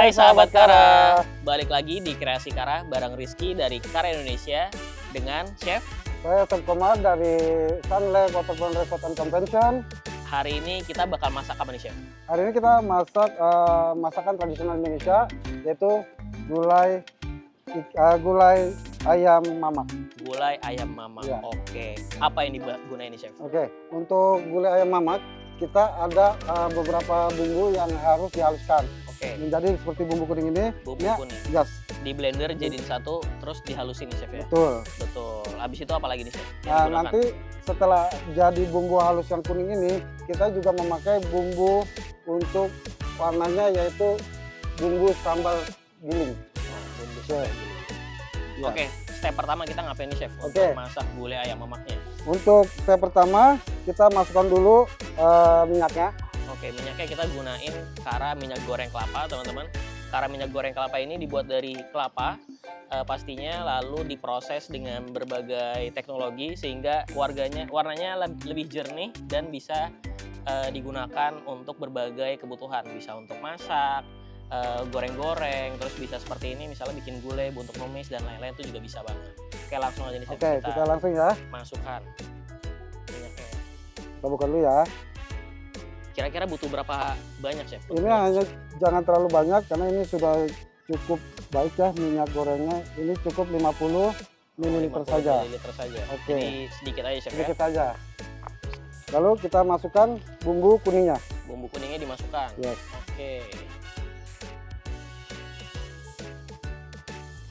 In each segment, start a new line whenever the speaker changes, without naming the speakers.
Hai sahabat Kara, balik lagi di Kreasi Kara bareng Rizky dari Kara Indonesia dengan Chef.
Saya Chef Komar dari Sunlake Waterfront Resort and Convention.
Hari ini kita bakal masak apa nih Chef?
Hari ini kita masak masakan tradisional Indonesia, yaitu gulai ayam mamak.
Gulai ayam mamak.
Ya.
Oke. Apa yang digunain nih Chef?
Oke, untuk gulai ayam mamak kita ada beberapa bumbu yang harus dihaluskan.
Oke.
Menjadi seperti bumbu kuning ini.
Bumbu
ya,
kuning.
Yes.
Di blender jadiin satu, terus dihalusin nih Chef ya?
Betul.
Betul. Habis itu apa lagi nih Chef?
Nah, nanti setelah jadi bumbu halus yang kuning ini, kita juga memakai bumbu untuk warnanya, yaitu bumbu sambal giling.
Oh, bumbu sambal giling.
Ya.
Oke, step pertama kita ngapain nih Chef?
Oke.
Untuk masak gulai ayam mamaknya.
Untuk step pertama, kita masukkan dulu minyaknya.
Oke, minyaknya kita gunain Kara minyak goreng kelapa, teman-teman. Kara minyak goreng kelapa ini dibuat dari kelapa pastinya, lalu diproses dengan berbagai teknologi sehingga warnanya lebih jernih dan bisa digunakan untuk berbagai kebutuhan. Bisa untuk masak, goreng-goreng, terus bisa seperti ini misalnya bikin gulai, untuk numis dan lain-lain itu juga bisa banget. Oke, langsung aja nih Chef,
Oke, kita langsung ya.
masukkan minyaknya.
Kita buka dulu ya.
Kira-kira butuh berapa banyak Chef?
Ini hanya jangan terlalu banyak karena ini sudah cukup baik ya minyak gorengnya. Ini cukup 50 ml
50
saja.
ml saja.
Oke.
Jadi sedikit aja Chef
Sedikit
ya.
saja. Lalu kita masukkan bumbu kuningnya.
Bumbu kuningnya dimasukkan.
Yes.
Oke.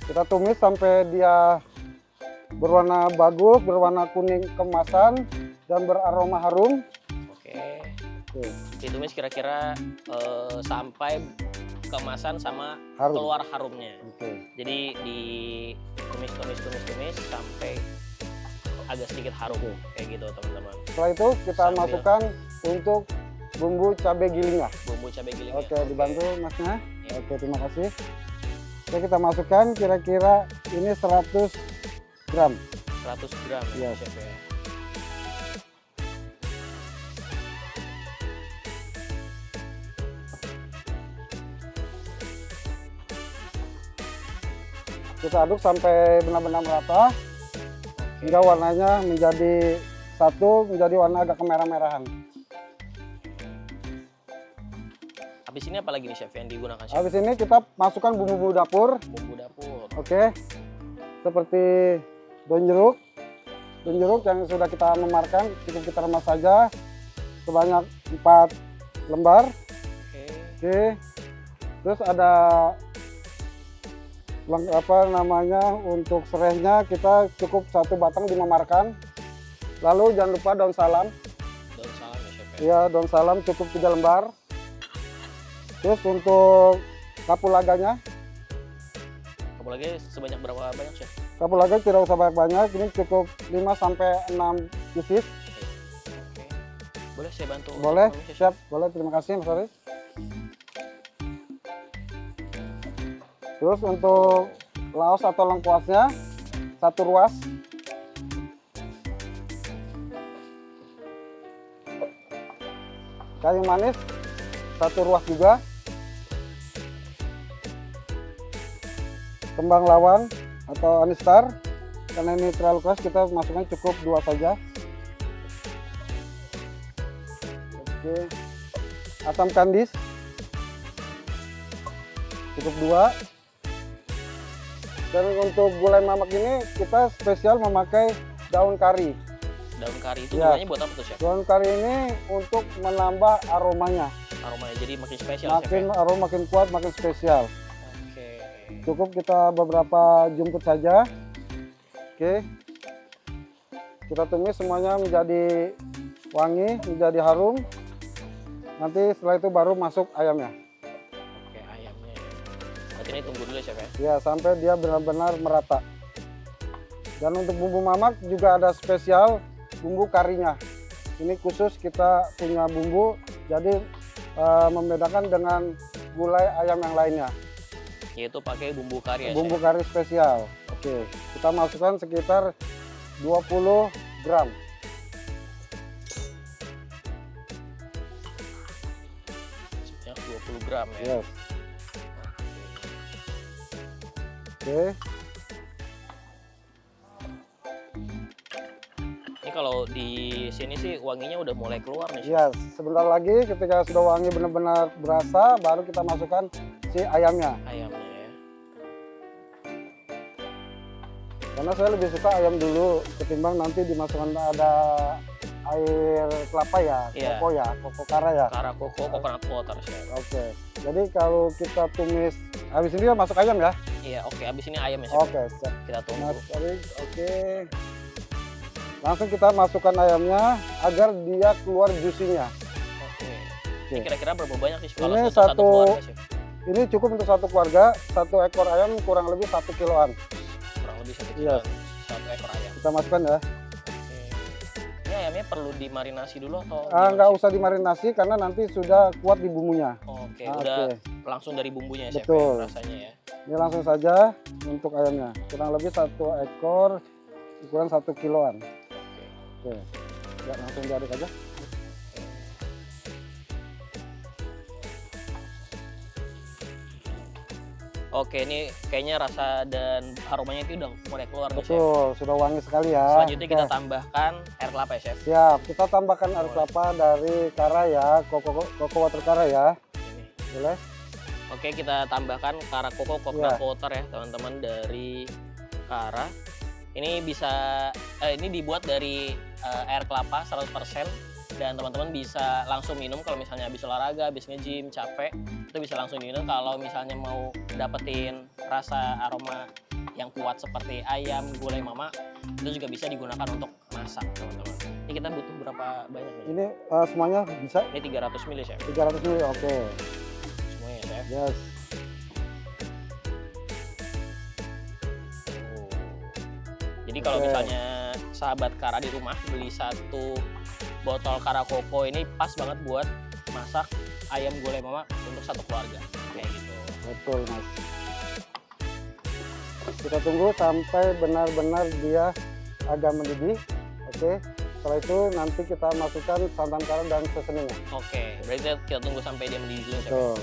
Kita tumis sampai dia berwarna bagus, berwarna kuning keemasan dan beraroma harum.
Oke.
Oke.
Ditumis kira-kira sampai keemasan sama
Harum.
keluar harumnya.
Oke.
Jadi tumis sampai agak sedikit harum.
Oke.
Kayak gitu teman-teman.
Setelah itu kita
Sambil-
masukkan untuk bumbu cabai gilingnya.
Bumbu cabai giling.
Oke, dibantu masnya.
Ya.
Oke, terima kasih. Oke, kita masukkan kira-kira ini 100 gram.
100 gram ya
Yes.
Chef ya.
Kita aduk sampai benar-benar merata hingga warnanya menjadi satu, menjadi warna agak kemerah-merahan.
Habis ini apa lagi nih Chef yang digunakan Chef?
Habis ini kita masukkan bumbu dapur.
Bumbu dapur.
Oke, seperti daun jeruk. Daun jeruk yang sudah kita memarkan cukup kita remas saja sebanyak 4 lembar.
Oke.
Oke, terus ada untuk serehnya kita cukup 1 batang dimemarkan. Lalu jangan lupa daun salam.
Daun salam ya Chef ya.
Ya, daun salam cukup 3 lembar. Terus untuk kapulaganya,
Apalagi sebanyak berapa banyak Chef?
kapulaga tidak usah banyak-banyak, ini cukup 5-6 pieces.
Oke. Boleh saya bantu?
Boleh,
numis ya, Chef?
siap, boleh, terima kasih Mas Aris. Terus untuk laos atau lengkuasnya 1 ruas. Kayu manis 1 ruas juga. Kembang lawang atau anistar, karena ini terlalu keras kita masukkan cukup 2 saja. Oke. Asam kandis cukup 2. Dan untuk gulai mamak ini kita spesial memakai daun kari.
Daun kari itu
Ya.
gunanya buat apa tuh Chef?
Daun kari ini untuk menambah aromanya,
Aromanya jadi makin spesial Chef ya?
aroma makin kuat, makin spesial.
Oke.
Cukup kita beberapa jumput saja. Oke. Kita tumis semuanya menjadi wangi, menjadi harum. Nanti setelah itu baru masuk ayamnya.
Oke, ayamnya ya. Berarti ini tunggu dulu ya Chef ya?
Ya, sampai dia benar-benar merata. Dan untuk bumbu mamak juga ada spesial bumbu karinya. Ini khusus kita punya bumbu, jadi membedakan dengan gulai ayam yang lainnya.
Yaitu pakai bumbu kari ya
Bumbu
Chef?
kari spesial. Oke, kita masukkan sekitar 20 gram.
Sebanyak 20 gram ya?
Yes. Oke.
Ini kalau di sini sih wanginya udah mulai keluar nih, Chef.
Ya, sebentar lagi ketika sudah wangi benar-benar berasa, baru kita masukkan si ayamnya.
Ayamnya ya.
Karena saya lebih suka ayam dulu ketimbang nanti dimasukkan ada air kelapa ya,
Iya.
koko ya, koko kara ya.
Kara koko, coconut water, Chef.
Oke. Jadi kalau kita tumis habis ini masuk ayam ya.
Iya, oke. Abis ini ayam ya, Chef.
Oke, siap.
Kita tunggu.
Mas Aris, oke. Langsung kita masukkan ayamnya agar dia keluar juicy-nya.
Oke.
Oke.
Ini kira-kira berapa banyak sih kalau
Ini
untuk satu keluarga, Chef?
Ini cukup untuk satu keluarga, satu ekor ayam kurang lebih 1 kiloan.
Kurang lebih 1
Iya.
kilo. Satu ekor ayam.
Kita masukkan ya.
Oke. Ini ayamnya perlu dimarinasi dulu atau
Nggak
gimana, Chef?
usah dimarinasi karena nanti sudah kuat di bumbunya.
Oke,
Oke.
udah langsung dari bumbunya ya, Chef,
Betul.
ya, rasanya ya.
Ini langsung saja untuk ayamnya. Kurang lebih 1 ekor, ukuran 1 kiloan. Oke, ya, langsung diaduk aja.
Oke, ini kayaknya rasa dan aromanya itu udah mulai keluar nih, Chef.
Betul, sudah wangi sekali ya.
Selanjutnya kita
Oke.
tambahkan air kelapa ya, Chef.
Siap, kita tambahkan air
Boleh.
kelapa dari kara ya, koko water kara ya.
Ini.
Boleh?
Oke, kita tambahkan kara koko coconut water ya, teman-teman, dari kara. Ini bisa ini dibuat dari air kelapa 100% dan teman-teman bisa langsung minum kalau misalnya habis olahraga, habis nge-gym, capek, itu bisa langsung minum. Kalau misalnya mau dapetin rasa aroma yang kuat seperti ayam, gulai mama, itu juga bisa digunakan untuk masak, teman-teman. Ini kita butuh berapa banyak nih?
Ini semuanya bisa
Ini 300 ml, Chef.
300 ml. Oke.
Semuanya, Chef.
Yes.
Jadi kalau
Oke.
misalnya sahabat Kara di rumah beli 1 botol Kara Koko, ini pas banget buat masak ayam gulai mama untuk 1 keluarga. Kayak gitu.
Betul, Mas. Kita tunggu sampai benar-benar dia agak mendidih. Oke. Setelah itu nanti kita masukkan santan kara dan seasoningnya.
Oke, berarti kita tunggu sampai dia mendidih dulu, Chef.
Betul.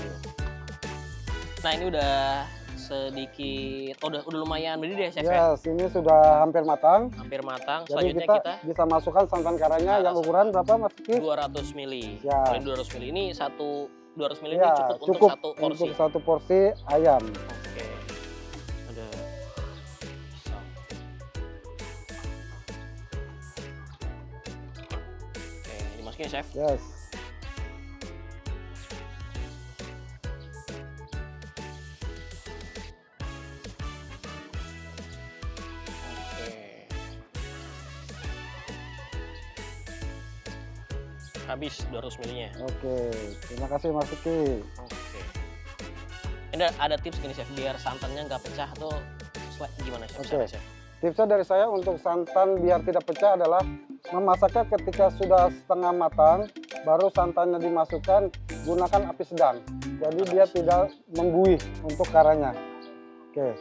Nah, ini udah sedikit, udah lumayan mendidih ya, Chef, ya?
Yes, ini sudah hampir matang.
Hampir matang.
Jadi
Selanjutnya
kita
kita
bisa masukkan santan karanya yang ukuran berapa, Mas Kiki?
200 ml.
Ya.
Paling 200 ml. Ini 200 ml ini
Ya,
cukup untuk
cukup
1 porsi.
untuk 1 porsi ayam.
Oke. Ada pisang. Oke, dimasukin ya, Chef.
Yes.
Oke. Habis 200 ml-nya.
Oke. Terima kasih Mas Kiki.
Oke. Ini ada tips gini, Chef, biar santannya nggak pecah tuh gimana, Chef?
Oke.
Caranya, Chef?
Tipsnya dari saya untuk santan biar tidak pecah adalah memasaknya ketika sudah setengah matang, baru santannya dimasukkan, gunakan api sedang. Jadi dia tidak membuih untuk karanya. Oke.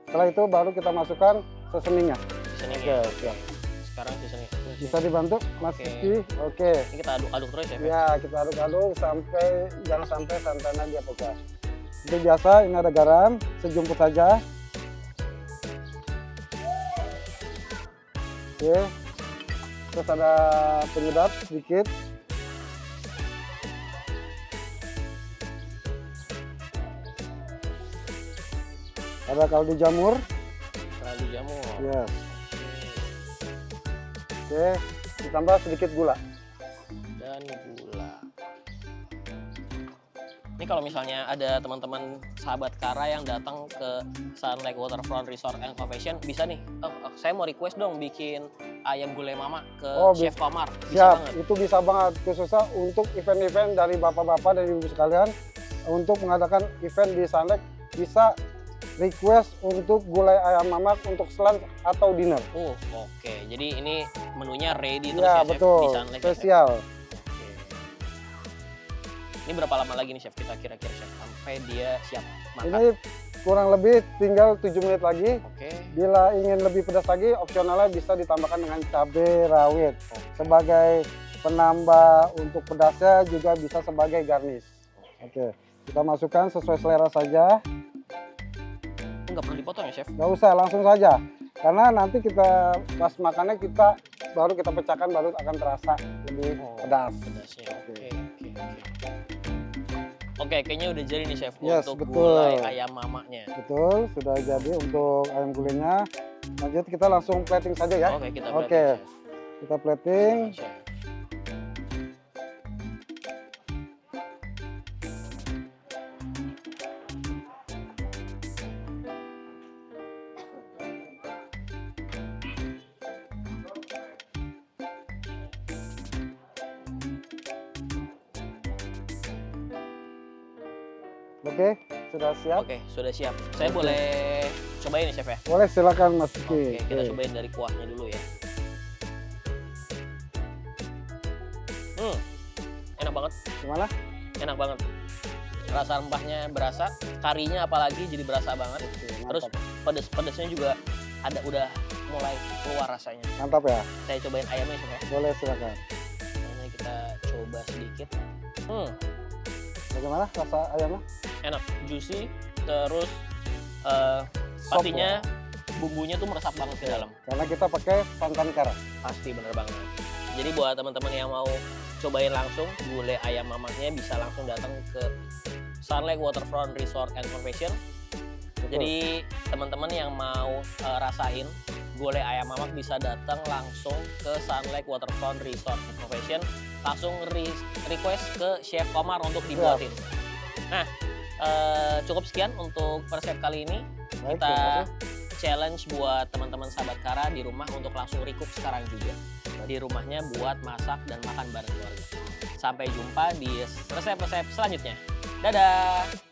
Setelah itu baru kita masukkan seasoningnya.
Seasoning
Oke,
ya.
siap.
Sekarang seasoning.
Bisa dibantu Mas
Oke.
Kiki? Oke.
Ini kita aduk-aduk terus ya, Chef?
Ya, kita aduk-aduk sampai jangan sampai santannya dia pecah. Itu biasa, ini ada garam, sejumput saja. Oke. Terus ada penyedap sedikit. Ada kaldu jamur.
Kaldu jamur.
Yes.
Oke.
Oke. Ditambah sedikit gula.
Dan gula. Ini kalau misalnya ada teman-teman sahabat Kara yang datang ke Sun Lake Waterfront Resort and Convention, bisa nih, saya mau request dong bikin ayam gulai mama ke
Oh,
Chef Komar. Bisa
Siap,
banget.
itu bisa banget khususnya untuk event-event dari bapak-bapak dan ibu sekalian untuk mengadakan event di Sun Lake, bisa request untuk gulai ayam mamak untuk lunch atau dinner.
Oke. Jadi ini menunya ready terus
Ya,
ya, Chef,
betul,
di Sun Lake. Ya, Chef?
spesial.
Oke. Ini berapa lama lagi nih, Chef, kita kira-kira, Chef, sampai dia siap makan?
Ini kurang lebih tinggal 7 menit lagi.
Oke.
Bila ingin lebih pedas lagi, opsionalnya bisa ditambahkan dengan cabai rawit sebagai penambah untuk pedasnya, juga bisa sebagai garnish. Oke, kita masukkan sesuai selera saja.
Nggak nggak perlu dipotong ya, Chef?
Nggak usah, langsung saja. Karena nanti kita pas makannya baru kita pecahkan, baru akan terasa lebih pedas.
Pedasnya.
Oke.
Oke. Oke, kayaknya udah jadi nih, Chef,
Yes,
untuk
betul.
gulai ayam mamanya.
Betul, sudah jadi untuk ayam gulainya. Lanjut kita langsung plating saja ya.
Oke, kita
Oke.
plating, Chef.
Kita plating.
Nah, Chef.
Oke, sudah siap.
Oke, sudah siap. Saya
Oke.
boleh cobain nih, Chef ya?
Boleh silakan Mas
Oke,
Kiki.
kita cobain dari kuahnya dulu ya. Enak banget,
Gimana?
enak banget. Rasa rempahnya berasa, karinya apalagi jadi berasa banget.
Oke,
Terus
mantap.
pedes-pedesnya juga udah mulai keluar rasanya.
Mantap ya.
Saya cobain ayamnya, Chef ya.
Boleh silakan.
Ini kita coba sedikit.
Bagaimana rasa ayamnya?
Enak, juicy, terus
Sop
pastinya bumbunya tuh meresap banget ke dalam.
Karena kita pakai santan kara.
Pasti bener banget. Jadi buat teman-teman yang mau cobain langsung gulai ayam mamaknya, bisa langsung datang ke Sun Lake Waterfront Resort and Convention.
Betul.
Jadi teman-teman yang mau rasain gulai ayam mamak bisa datang langsung ke Sun Lake Waterfront Resort and Convention, langsung request ke Chef Komar untuk dibuatin. Nah, cukup sekian untuk resep kali ini.
Baik,
Kita
terima kasih.
challenge buat teman-teman sahabat Kara di rumah untuk langsung recook sekarang juga di rumahnya buat masak dan makan bareng keluarga. Sampai jumpa di resep-resep selanjutnya. Dadah!